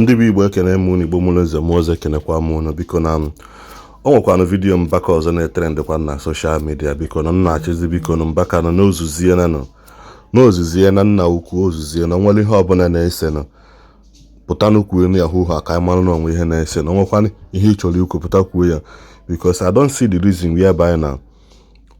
Ndị Igbo ekene m unu Igbo mụrụ nze m ọzọ ekenekwa m unu biko na o nwekwana vidiyo mbaka ọzọ na-etrendịkwa na soshal midia biko na nna achịzi biko na mbaka nọ n'ozuzie na nna ukwu ozuzie na nwere ihe ọbụla na-ese nọ pụta n'ukwu na yahoo ha ka anyị mara n'onwe ihe na-ese na nwekwana ihe ị chọrọ ikwu pụta kwuo ya because I don't see the reason whereby na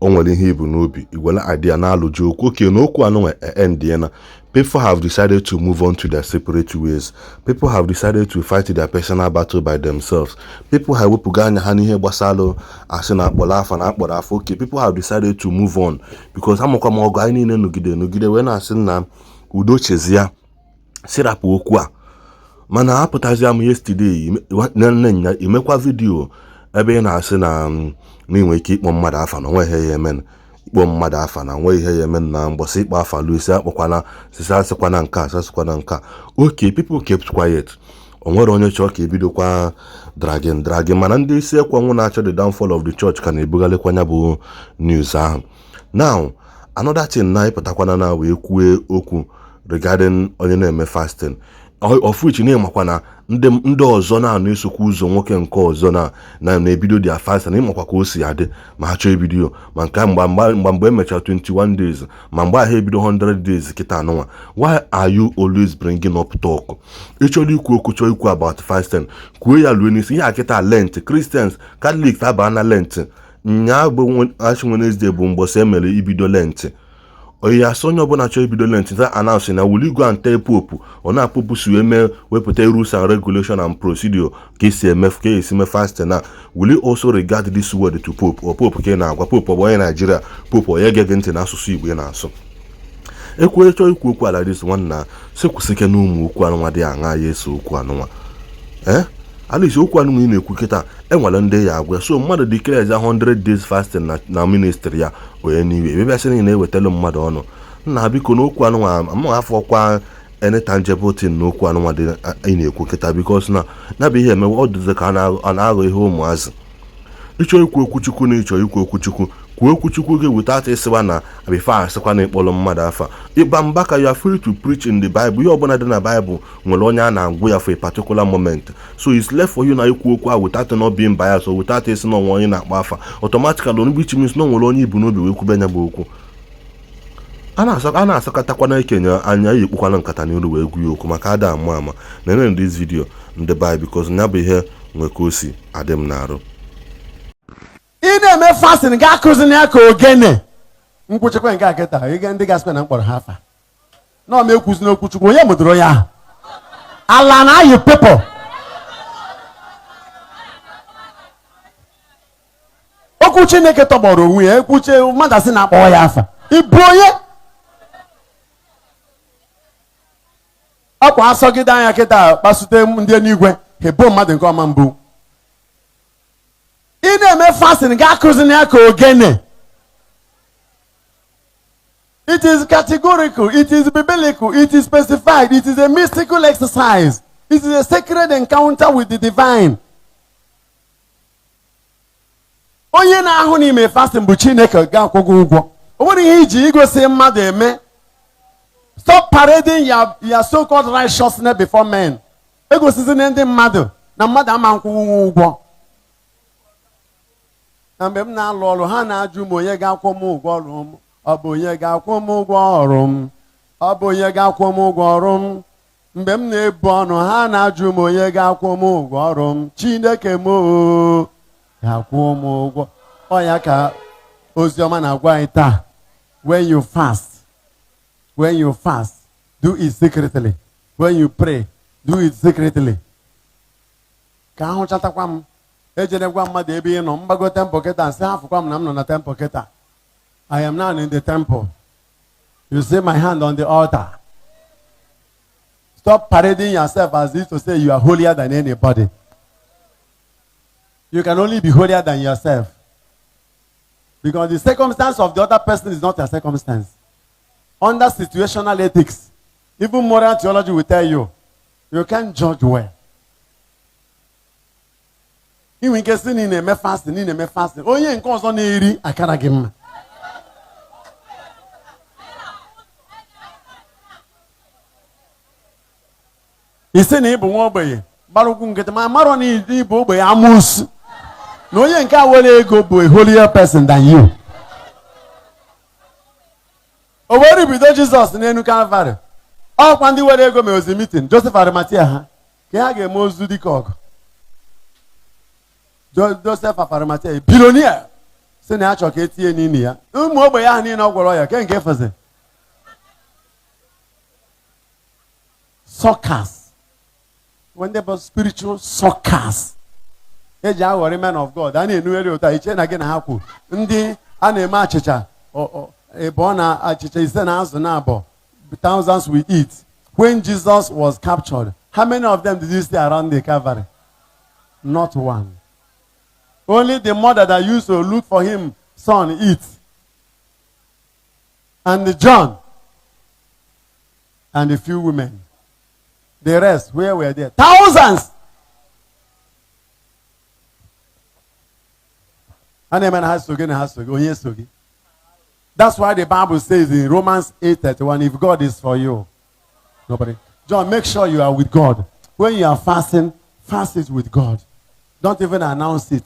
o nwere ihe ibu n'obi igwele idea na-alụji okwu oke na okwu anụ end na people have decided to move on to their separate ways. People have decided to fight their personal battle by themselves. People have wepụga anya ha n'ihe gbasara asị na akpọrọ afa na akpọrọ afọ oke. People have decided to move on because amụkwa m ọgụ anyị niile nọgide wee na-asị na udo chezia sirapụ okwu a mana apụtazia m yesterday nne imekwa vidiyo ebe ị na-asị na n'inwe ike ịkpọ mmadụ afa na onwe ihe ya emen ikpọ mmadụ afa na nwe ihe ya emen na mgbọsị ịkpọ afa luisi akpọkwana sisasịkwana nke asasịkwana nke okay, people kept quiet. O nwere onye chọọ ka ebidokwa dragging mana ndị isi ekwenwu na-achọ the downfall of the church ka na-ebugharịkwanya bụ news ahụ. Now another thing na ịpụtakwana na wee kwue okwu regarding onye na-eme fasting of which na-ịmakwa na ndị ọzọ na-anụ esokwa ụzọ nwoke nke ọzọ na-ebido dia fasting na ịmakwa ka o si adị ma ha chọọ ebido ma nke mgbe emechara 21 days ma mgbe ahụ ebido 100 days kịta anụnwa. Why are you always bringing up talk? Ị chọrọ ikwu okwu chọọ ikwu about fasting kwuo ya luo n'isi ihe akịta Lent. Christians Catholics abaa na Lent nyaa bụ Ash Wednesday bụ mgbọsị emere ibido Lent. Oya sonye ọbụla chọọ ibido Lent that announce na will you go and tell Pope ọ na-apụpụ si wepụta rules and regulation and procedure ka esi eme fasting na will you also regard this word to Pope or Pope ka ị na-agwa Pope ọ bụ onye Nigeria Pope onye gege ntị n'asụsụ Igbo na-asụ ekwere chọọ ikwu okwu ala dis nwanna sekwusike na ụmụ okwu anụnwa dị aṅa ya eso okwu anụnwa alisi okwu anụnwa ị na-ekwu kịta enwere ndị ya agwa so mmadụ declares 100 days fasting na ministry ya onye n'iwe ebe asị na ewetala mmadụ ọnụ nna biko n'okwu anụnwa m afọkwa any tangible thing n'okwu anụnwa dị ị na-ekwu kịta because na bụ ihe emewe ọ dịzị ka a na-aghọ ihe ụmụazị. Ịchọ ikwu okwu Chukwu na ịchọ ikwu okwu Chukwu kwuo okwu Chukwu gị without ịsịwa na before asịkwa na ịkpọrọ mmadụ afa ịba mba ka you are free to preach in the Bible. Ihe ọbụla dị na Bible nwere onye a na-agwụ ya for a particular moment, so it's left for you na ikwu okwu a without not being biased or without ịsị na onwe onye na-akpọ afa automatically onye which means na nwere onye ibu n'obi wee kwube nya bụ okwu. A na-asakọtakwana ikenye anya iyi ekpukwana nkata n'iru wee gwu ya okwu maka ada ama na ene this video ndị Bible because nya bụ ihe nwe ka o si adị m n'arụ. Ị na-eme fasting ga-akụzi ya ka ogene nkwuchekwa nke akịta ige ndị gasịkwa na mkpọrọ ha afa na ọma ekwuzi n'okwu Chukwu onye mụdoro ya ala na ayị people. Okwu Chineke tọgbọrọ onwe ya ekwuche mmadụ asị na-akpọ ya afa ịbụ onye ọkwa asọgide anya kịta kpasute ndị n'igwe hebo mmadụ nke ọma mbụ. Ị na-eme fasting ga-akụzi ya ka ogene. It is categorical, it is biblical, it is specified, it is a mystical exercise, it is a sacred encounter with the divine. Onye na-ahụ n'ime fasting bụ Chineke ga-akwụ gị ụgwọ. O nwere ihe iji igosi mmadụ eme. Stop parading your so-called righteousness before men. Egosizi ndị mmadụ na mmadụ ama nkwụwụ ụgwọ. Na mgbe m na-alụ ọrụ ha na-ajụ m onye ga-akwụ m ụgwọ ọrụ m ọ bụ onye ga-akwụ m ụgwọ ọrụ m ọ bụ onye ga-akwụ m ụgwọ ọrụ m. Mgbe m na-ebu ọnụ ha na-ajụ m onye ga-akwụ m ụgwọ ọrụ m. Chineke m ga-akwụ m ụgwọ. Ọ ya ka oziọma na-agwa anyị taa, when you fast do it secretly, when you pray do it secretly. Ka ahụ chatakwa m ejenegwa mmadụ ebe ị nọ mgbago temple kịta nsị hafụkwa m na m nọ na temple kịta. I am now in the temple. You see my hand on the altar. Stop parading yourself as if to say you are holier than anybody. You can only be holier than yourself. Because the circumstance of the other person is not your circumstance. Under situational ethics, even moral theology will tell you, you can't judge well. Inwe nke si ni na-eme fasting onye nke ọzọ na-eri akara gị mma. isi na ịbụ nwa ogbenye gbara ụkwụ nkịtị ma marọ na ịbụ ogbenye amụsụ na onye nke a were ego bụ a holier person than you. O were bido Jizọs n'elu Kalvarị. Ọkwa ndị were ego mere ozi meeting Joseph Arimatia ha ka ha ga-eme ozu dịka ọgụ. Joseph Arimatia billionaire si na ya chọrọ ka etinye n'ime ya. Ụmụ ogbenye ahụ niile ọ gwọrọ ya ke nke feze. Suckers. When they were spiritual suckers. Eji aghọrị men of God. A na-enugheri ụta iche na gị na ha kwu. Ndị a na-eme achịcha ebe na achịcha ise na azụ na abụọ. Thousands will eat. When Jesus was captured, how many of them did you see around the Calvary? Not one. Only the mother that used to look for him, son, eat. And the John. And a few women. The rest, where were they? Thousands! And a man has to go. That's why the Bible says in Romans 8:31, if God is for you, nobody. John, make sure you are with God. When you are fasting, fast it with God. Don't even announce it.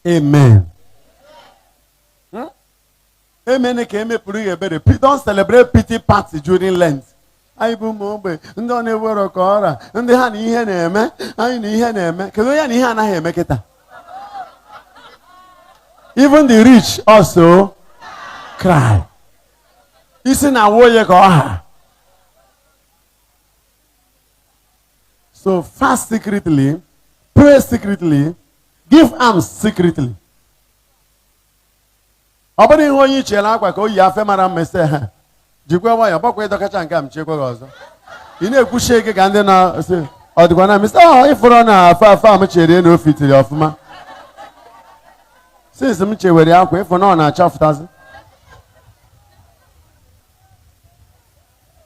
Amen. Amen. Don't celebrate pity party during Lent. Even the rich also cry. So fast secretly, pray secretly, give alms secretly. Obodi onye chela akwa ka oyi afe mara mmese ha. Jikwa wa ya bokwe dokacha nke am chekwa gozo. Ị na-ekwushi ege ka ndị na se odikwa na mr ifuro na afa am chere na ofitiri ofuma. Since m chewere akwa ifo na na achafutazi.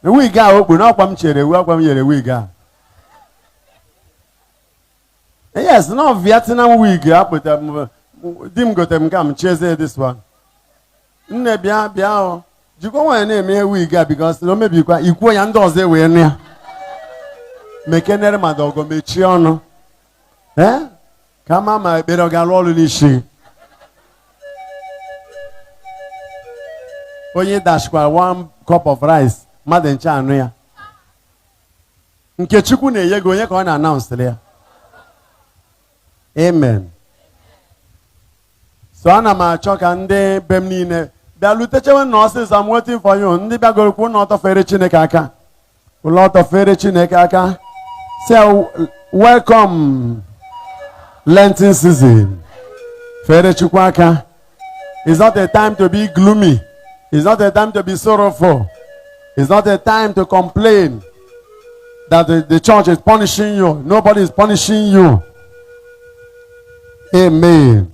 Wig a okpu na akwa m chere wu akwa m yere wig a. Yes, no Vietnam wig akpụta dim gote m ka m cheze this one. Nne bịa o. Jikwa nwanyị na-eme wig a because no mebikwa ikwu ya ndị ọzọ wee nụ ya. Mekenere ma dogo mechie ọnụ. Ka ma ekpere ọ ga-alụ ọrụ n'isi. Onye dashkwa 1 cup of rice mmadụ nche anụ ya. Nke Chukwu na-enye gị onye ka ọ na-announce ya. Amen. So ana m achọ ka ndị be m niile bịa lutechewe na ọsịsọ I'm waiting for you. Ndị bịagoro kwu na ọtọ fere Chineke aka. Ụlọ ọtọ fere Chineke aka. Say welcome Lenten season. Fere Chukwu aka. It's not a time to be gloomy. It's not a time to be sorrowful. It's not a time to complain that the church is punishing you. Nobody is punishing you. Amen.